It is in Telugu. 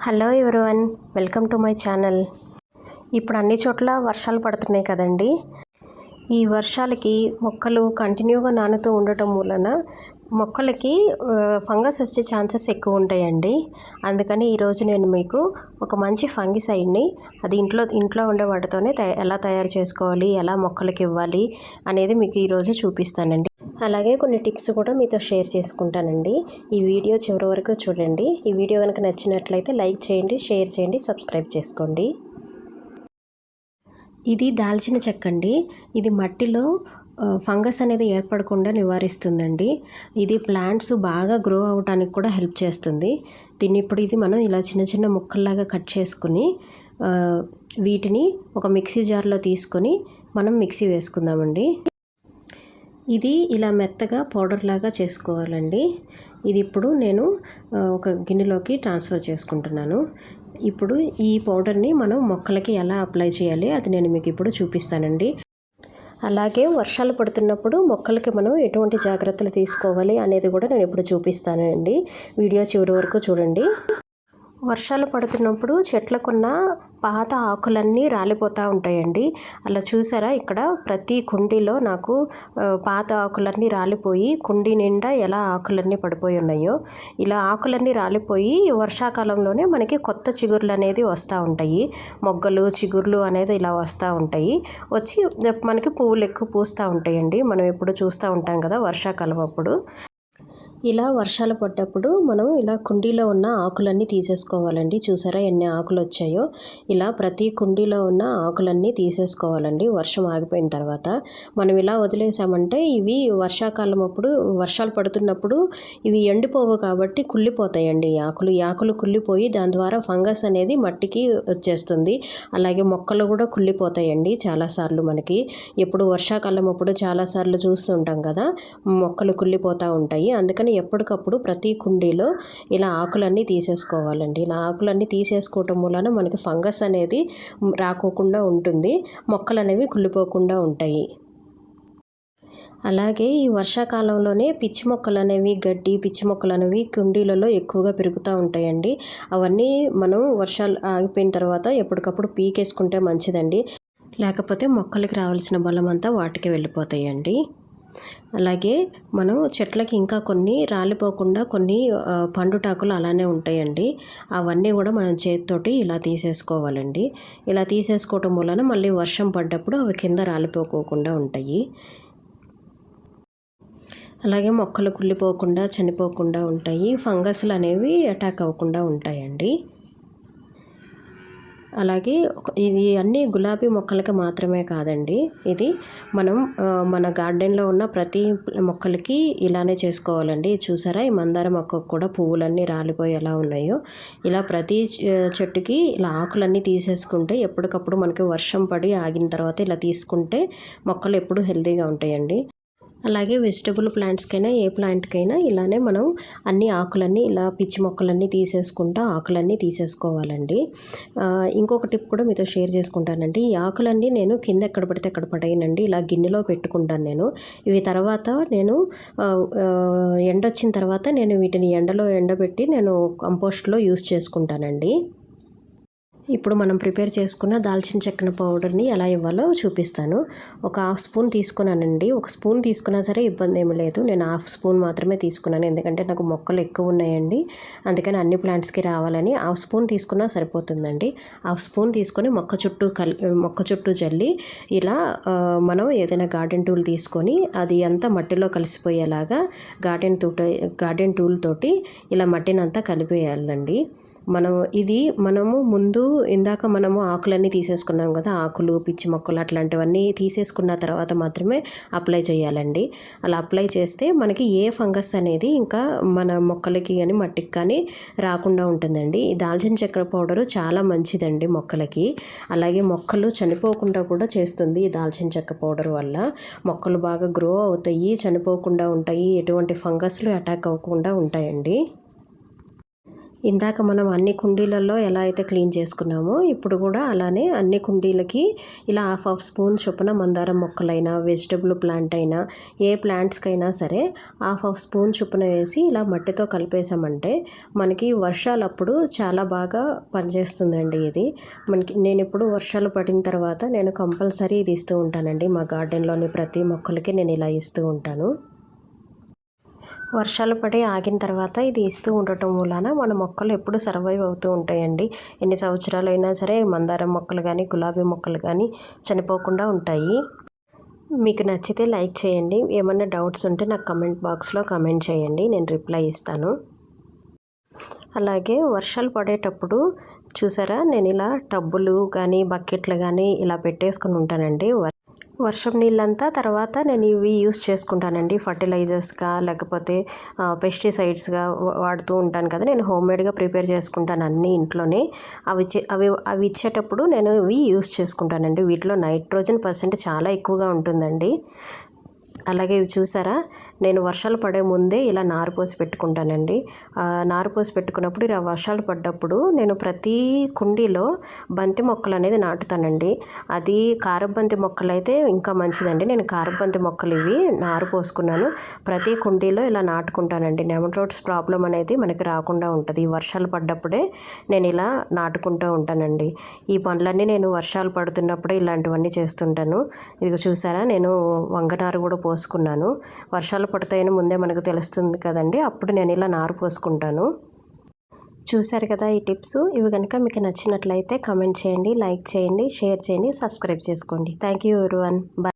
Hello everyone, welcome to my channel. ఇప్పుడు అన్ని చోట్ల వర్షాలు పడుతున్నాయి కదండి. ఈ వర్షాలకి మొక్కలు కంటిన్యూగా నానుతూ ఉండటం వలన మొక్కలకి ఫంగస్ వచ్చే ఛాన్సెస్ ఎక్కువ ఉంటాయండి. అందుకని ఈరోజు నేను మీకు ఒక మంచి ఫంగిసైడ్ని అది ఇంట్లో ఉండే వాటితోనే ఎలా తయారు చేసుకోవాలి, ఎలా మొక్కలకి ఇవ్వాలి అనేది మీకు ఈరోజు చూపిస్తానండి. అలాగే కొన్ని టిప్స్ కూడా మీతో షేర్ చేసుకుంటానండి. ఈ వీడియో చివరి వరకు చూడండి. ఈ వీడియో కనుక నచ్చినట్లయితే లైక్ చేయండి, షేర్ చేయండి, సబ్స్క్రైబ్ చేసుకోండి. ఇది దాల్చిన చెక్క అండి. ఇది మట్టిలో ఫంగస్ అనేది ఏర్పడకుండా నివారిస్తుందండి. ఇది ప్లాంట్స్ బాగా గ్రో అవడానికి కూడా హెల్ప్ చేస్తుంది. ఇది మనం ఇలా చిన్న చిన్న ముక్కల్లాగా కట్ చేసుకుని వీటిని ఒక మిక్సీ జార్లో తీసుకొని మనం మిక్సీ వేసుకుందామండి. ఇది ఇలా మెత్తగా పౌడర్ లాగా చేసుకోవాలండి. ఇది ఇప్పుడు నేను ఒక గిన్నెలోకి ట్రాన్స్ఫర్ చేసుకుంటున్నాను. ఇప్పుడు ఈ పౌడర్ని మనం మొక్కలకి ఎలా అప్లై చేయాలి అది నేను మీకు ఇప్పుడు చూపిస్తానండి. అలాగే వర్షాలు పడుతున్నప్పుడు మొక్కలకి మనం ఎటువంటి జాగ్రత్తలు తీసుకోవాలి అనేది కూడా నేను ఇప్పుడు చూపిస్తానండి. వీడియో చివరి వరకు చూడండి. వర్షాలు పడుతున్నప్పుడు చెట్లకున్న పాత ఆకులన్నీ రాలిపోతూ ఉంటాయండి. అలా చూసారా, ఇక్కడ ప్రతి కుండీలో నాకు పాత ఆకులన్నీ రాలిపోయి కుండీ నిండా ఎలా ఆకులన్నీ పడిపోయి ఉన్నాయో, ఇలా ఆకులన్నీ రాలిపోయి వర్షాకాలంలోనే మనకి కొత్త చిగుర్లు అనేది వస్తూ ఉంటాయి. మొగ్గలు చిగుర్లు అనేది ఇలా వస్తూ ఉంటాయి. వచ్చి మనకి పువ్వులు ఎక్కువ పూస్తూ ఉంటాయండి. మనం ఎప్పుడు చూస్తూ ఉంటాం కదా వర్షాకాలం అప్పుడు. ఇలా వర్షాలు పడ్డప్పుడు మనం ఇలా కుండీలో ఉన్న ఆకులన్నీ తీసేసుకోవాలండి. చూసారా ఎన్ని ఆకులు వచ్చాయో. ఇలా ప్రతి కుండీలో ఉన్న ఆకులన్నీ తీసేసుకోవాలండి వర్షం ఆగిపోయిన తర్వాత. మనం ఇలా వదిలేసామంటే ఇవి వర్షాకాలం అప్పుడు వర్షాలు పడుతున్నప్పుడు ఇవి ఎండిపోవు కాబట్టి కుళ్ళిపోతాయండి ఈ ఆకులు కుళ్ళిపోయి దాని ద్వారా ఫంగస్ అనేది మట్టికి వచ్చేస్తుంది. అలాగే మొక్కలు కూడా కుళ్ళిపోతాయండి చాలాసార్లు. మనకి ఎప్పుడు వర్షాకాలం అప్పుడు చాలాసార్లు చూస్తుంటాం కదా, మొక్కలు కుళ్ళిపోతూ ఉంటాయి. అందుకని ఎప్పటికప్పుడు ప్రతి కుండీలో ఇలా ఆకులన్నీ తీసేసుకోవాలండి. ఇలా ఆకులన్నీ తీసేసుకోవటం వలన మనకి ఫంగస్ అనేది రాకోకుండా ఉంటుంది, మొక్కలు అనేవి కుళ్ళిపోకుండా ఉంటాయి. అలాగే ఈ వర్షాకాలంలోనే పిచ్చి మొక్కలు అనేవి పిచ్చి మొక్కలు అనేవి కుండీలలో ఎక్కువగా పెరుగుతూ ఉంటాయండి. అవన్నీ మనం వర్షాలు ఆగిపోయిన తర్వాత ఎప్పటికప్పుడు పీకేసుకుంటే మంచిదండి. లేకపోతే మొక్కలకి రావాల్సిన బలం అంతా వాటికి వెళ్ళిపోతాయండి. అలాగే మనం చెట్లకి ఇంకా కొన్ని రాలిపోకుండా కొన్ని పండుటాకులు అలానే ఉంటాయండి. అవన్నీ కూడా మనం చేతితోటి ఇలా తీసేసుకోవాలండి. ఇలా తీసేసుకోవటం వలన మళ్ళీ వర్షం పడ్డప్పుడు అవి కింద రాలిపోకోకుండా ఉంటాయి. అలాగే మొక్కలు కుళ్ళిపోకుండా చనిపోకుండా ఉంటాయి. ఫంగస్లు అనేవి అటాక్ అవ్వకుండా ఉంటాయండి. అలాగే ఇది అన్ని గులాబీ మొక్కలకి మాత్రమే కాదండి. ఇది మనం మన గార్డెన్లో ఉన్న ప్రతి మొక్కలకి ఇలానే చేసుకోవాలండి. చూసారా, ఈ మందార మొక్కకు కూడా పువ్వులన్నీ రాలిపోయి ఎలా ఉన్నాయో, ఇలా ప్రతి చెట్టుకి ఇలా ఆకులన్నీ తీసేసుకుంటే ఎప్పటికప్పుడు మనకి వర్షం పడి ఆగిన తర్వాత ఇలా తీసుకుంటే మొక్కలు ఎప్పుడు హెల్తీగా ఉంటాయండి. అలాగే వెజిటబుల్ ప్లాంట్స్కైనా ఏ ప్లాంట్కైనా ఇలానే మనం అన్ని ఆకులన్నీ ఇలా పిచ్చి మొక్కలన్నీ తీసేసుకుంటా ఆకులన్నీ తీసేసుకోవాలండి. ఇంకొక టిప్ కూడా మీతో షేర్ చేసుకుంటానండి. ఈ ఆకులన్నీ నేను కింద ఎక్కడ పడితే అక్కడ పడేయనండి, ఇలా గిన్నెలో పెట్టుకుంటాను నేను. ఇవి తర్వాత నేను ఎండొచ్చిన తర్వాత నేను వీటిని ఎండలో ఎండబెట్టి నేను కంపోస్ట్లో యూస్ చేసుకుంటానండి. ఇప్పుడు మనం ప్రిపేర్ చేసుకున్న దాల్చిన చెక్కన పౌడర్ని ఎలా ఇవ్వాలో చూపిస్తాను. ఒక హాఫ్ స్పూన్ తీసుకున్నానండి. ఒక స్పూన్ తీసుకున్నా సరే ఇబ్బంది ఏమీ లేదు. నేను హాఫ్ స్పూన్ మాత్రమే తీసుకున్నాను, ఎందుకంటే నాకు మొక్కలు ఎక్కువ ఉన్నాయండి. అందుకని అన్ని ప్లాంట్స్కి రావాలని హాఫ్ స్పూన్ తీసుకున్నా సరిపోతుందండి. హాఫ్ స్పూన్ తీసుకొని మొక్క చుట్టూ జల్లి ఇలా మనం ఏదైనా గార్డెన్ టూల్ తీసుకొని అది అంతా మట్టిలో కలిసిపోయేలాగా గార్డెన్ టూల్ తోటి ఇలా మట్టిని అంతా కలిపేయాలండి. మనము ముందు ఇందాక మనము ఆకులన్నీ తీసేసుకున్నాం కదా, ఆకులు పిచ్చి మొక్కలు అట్లాంటివన్నీ తీసేసుకున్న తర్వాత మాత్రమే అప్లై చేయాలండి. అలా అప్లై చేస్తే మనకి ఏ ఫంగస్ అనేది ఇంకా మన మొక్కలకి కానీ మట్టికి కానీ రాకుండా ఉంటుందండి. ఈ దాల్చిన చెక్క పౌడరు చాలా మంచిదండి మొక్కలకి. అలాగే మొక్కలు చనిపోకుండా కూడా చేస్తుంది ఈ దాల్చిన చెక్క పౌడర్ వల్ల. మొక్కలు బాగా గ్రో అవుతాయి, చనిపోకుండా ఉంటాయి, ఎటువంటి ఫంగస్లు అటాక్ అవ్వకుండా ఉంటాయండి. ఇందాక మనం అన్ని కుండీలలో ఎలా అయితే క్లీన్ చేసుకున్నామో ఇప్పుడు కూడా అలానే అన్ని కుండీలకి ఇలా హాఫ్ స్పూన్ చొప్పున మందారం మొక్కలైనా వెజిటబుల్ ప్లాంట్ అయినా ఏ ప్లాంట్స్కైనా సరే హాఫ్ స్పూన్ చొప్పున వేసి ఇలా మట్టితో కలిపేసామంటే మనకి వర్షాలప్పుడు చాలా బాగా పనిచేస్తుందండి ఇది. నేను ఇప్పుడు వర్షాలు పడిన తర్వాత నేను కంపల్సరీ ఇది ఇస్తూ ఉంటానండి. మా గార్డెన్లోని ప్రతి మొక్కలకి నేను ఇలా ఇస్తూ ఉంటాను. వర్షాలు పడి ఆగిన తర్వాత ఇది ఇస్తూ ఉండటం వలన మన మొక్కలు ఎప్పుడు సర్వైవ్ అవుతూ ఉంటాయండి. ఎన్ని సంవత్సరాలైనా సరే మందారం మొక్కలు కానీ గులాబీ మొక్కలు కానీ చనిపోకుండా ఉంటాయి. మీకు నచ్చితే లైక్ చేయండి. ఏమన్నా డౌట్స్ ఉంటే నాకు కమెంట్ బాక్స్లో కమెంట్ చేయండి, నేను రిప్లై ఇస్తాను. అలాగే వర్షాలు పడేటప్పుడు చూసారా, నేను ఇలా టబ్బులు కానీ బకెట్లు కానీ ఇలా పెట్టేసుకుని ఉంటానండి. వర్షం నీళ్ళంతా తర్వాత నేను ఇవి యూస్ చేసుకుంటానండి. ఫర్టిలైజర్స్గా లేకపోతే పెస్టిసైడ్స్గా వాడుతూ ఉంటాను కదా. నేను హోమ్మేడ్గా ప్రిపేర్ చేసుకుంటాను అన్నీ ఇంట్లోనే. అవి ఇచ్చేటప్పుడు నేను ఇవి యూస్ చేసుకుంటానండి. వీటిలో నైట్రోజన్ పర్సెంట్ చాలా ఎక్కువగా ఉంటుందండి. అలాగే ఇవి చూసారా, నేను వర్షాలు పడే ముందే ఇలా నారు పోసి పెట్టుకుంటానండి. నారు పోసి పెట్టుకున్నప్పుడు ఇలా వర్షాలు పడ్డప్పుడు నేను ప్రతి కుండీలో బంతి మొక్కలు అనేది నాటుతానండి. అది కారబంతి మొక్కలు అయితే ఇంకా మంచిదండి. నేను కారబంతి మొక్కలు ఇవి నారు పోసుకున్నాను. ప్రతి కుండీలో ఇలా నాటుకుంటానండి. నెమటోడ్స్ ప్రాబ్లం అనేది మనకి రాకుండా ఉంటుంది. వర్షాలు పడ్డప్పుడే నేను ఇలా నాటుకుంటూ ఉంటానండి. ఈ పనులన్నీ నేను వర్షాలు పడుతున్నప్పుడే ఇలాంటివన్నీ చేస్తుంటాను. ఇది చూసారా, నేను వంగనారు కూడా పోసుకున్నాను. వర్షాలు పడతాయని ముందే మనకు తెలుస్తుంది కదండి, అప్పుడు నేను ఇలా నారు పోసుకుంటాను. చూశారు కదా ఈ టిప్స్. ఇవి కనుక మీకు నచ్చినట్లయితే కమెంట్ చేయండి, లైక్ చేయండి, షేర్ చేయండి, సబ్స్క్రైబ్ చేసుకోండి. Thank you everyone. బాయ్.